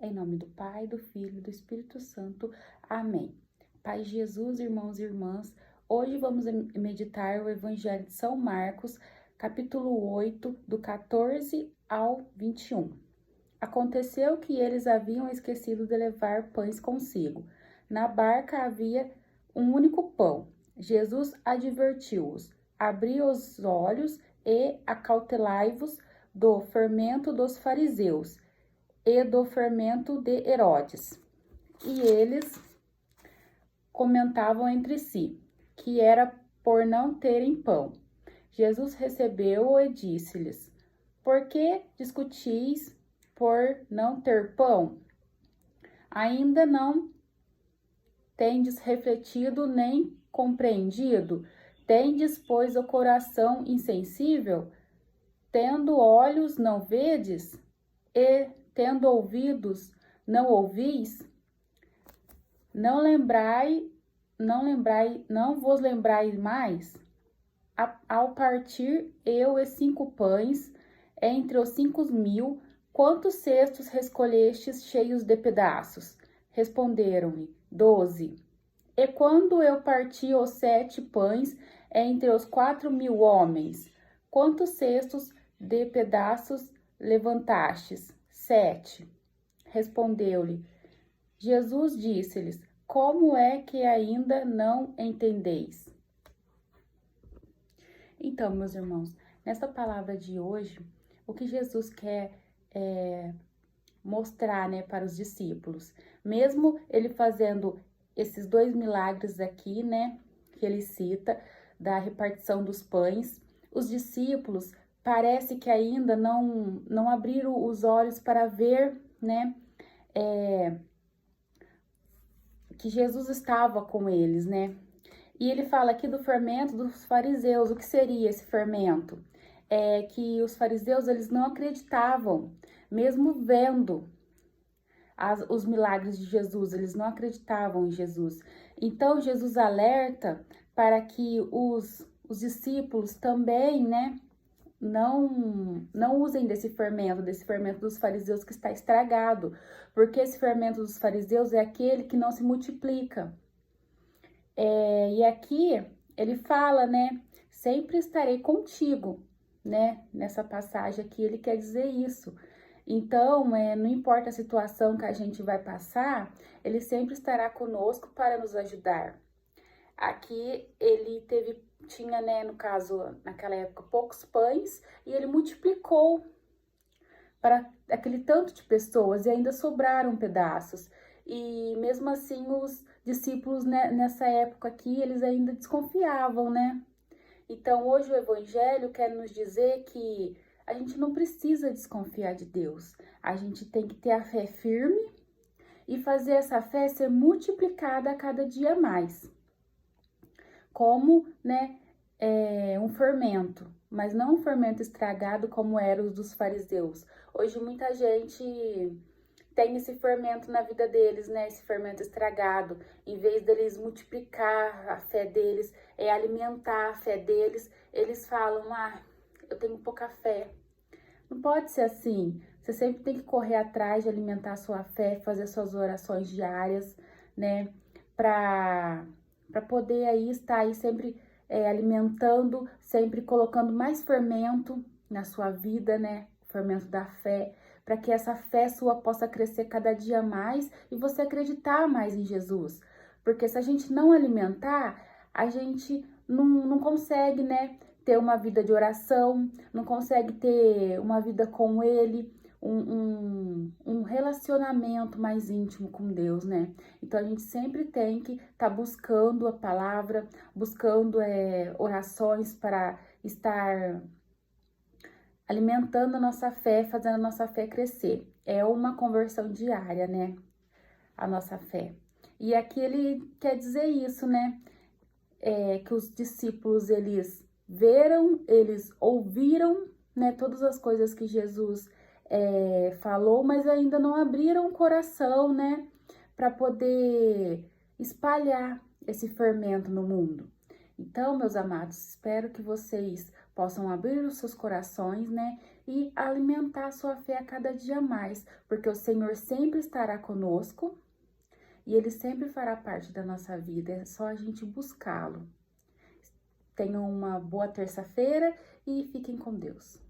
Em nome do Pai, do Filho e do Espírito Santo. Amém. Pai Jesus, irmãos e irmãs, hoje vamos meditar o Evangelho de São Marcos, capítulo 8, do 14 ao 21. Aconteceu que eles haviam esquecido de levar pães consigo. Na barca havia um único pão. Jesus advertiu-os: abri os olhos e acautelai-vos do fermento dos fariseus e do fermento de Herodes. E eles comentavam entre si que era por não terem pão. Jesus recebeu-o e disse-lhes: por que discutis por não ter pão? Ainda não tendes refletido nem compreendido? Tendes, pois, o coração insensível? Tendo olhos, não vedes? E tendo ouvidos, não ouvis? Não vos lembrai mais? Ao partir eu e 5 pães, entre os 5.000, quantos cestos recolhestes cheios de pedaços? Responderam-lhe: 12. E quando eu parti os 7 pães, entre os 4.000 homens, quantos cestos de pedaços levantastes? 7. Respondeu-lhe Jesus, disse-lhes: como é que ainda não entendeis? Então, meus irmãos, nessa palavra de hoje, o que Jesus quer mostrar, né, para os discípulos, mesmo ele fazendo esses 2 milagres aqui, né, que ele cita, da repartição dos pães, os discípulos parece que ainda não abriram os olhos para ver, né, que Jesus estava com eles, né? E ele fala aqui do fermento dos fariseus. O que seria esse fermento? É que os fariseus, eles não acreditavam, mesmo vendo os milagres de Jesus, eles não acreditavam em Jesus. Então, Jesus alerta para que os discípulos também, né, não usem desse fermento dos fariseus que está estragado, porque esse fermento dos fariseus é aquele que não se multiplica. E aqui ele fala, né, sempre estarei contigo, né, nessa passagem aqui ele quer dizer isso. Então, não importa a situação que a gente vai passar, ele sempre estará conosco para nos ajudar. Aqui ele tinha, né, no caso, naquela época, poucos pães, e ele multiplicou para aquele tanto de pessoas, e ainda sobraram pedaços. E mesmo assim, os discípulos, né, nessa época aqui, eles ainda desconfiavam, né? Então, hoje o Evangelho quer nos dizer que a gente não precisa desconfiar de Deus. A gente tem que ter a fé firme e fazer essa fé ser multiplicada a cada dia mais. Como, né, um fermento, mas não um fermento estragado como era os dos fariseus. Hoje muita gente tem esse fermento na vida deles, né, esse fermento estragado. Em vez deles multiplicar a fé deles, alimentar a fé deles, eles falam: eu tenho pouca fé. Não pode ser assim. Você sempre tem que correr atrás de alimentar a sua fé, fazer suas orações diárias, né, para poder aí estar aí sempre alimentando, sempre colocando mais fermento na sua vida, né? Fermento da fé, para que essa fé sua possa crescer cada dia mais e você acreditar mais em Jesus. Porque se a gente não alimentar, a gente não consegue, né, ter uma vida de oração, não consegue ter uma vida com Ele, um relacionamento mais íntimo com Deus, né? Então, a gente sempre tem que estar buscando a palavra, buscando orações para estar alimentando a nossa fé, fazendo a nossa fé crescer. É uma conversão diária, né? A nossa fé. E aqui ele quer dizer isso, né? Que os discípulos, eles eles ouviram, né, todas as coisas que Jesus falou, mas ainda não abriram o coração, né, para poder espalhar esse fermento no mundo. Então, meus amados, espero que vocês possam abrir os seus corações, né, e alimentar a sua fé a cada dia mais, porque o Senhor sempre estará conosco e Ele sempre fará parte da nossa vida, é só a gente buscá-lo. Tenham uma boa terça-feira e fiquem com Deus.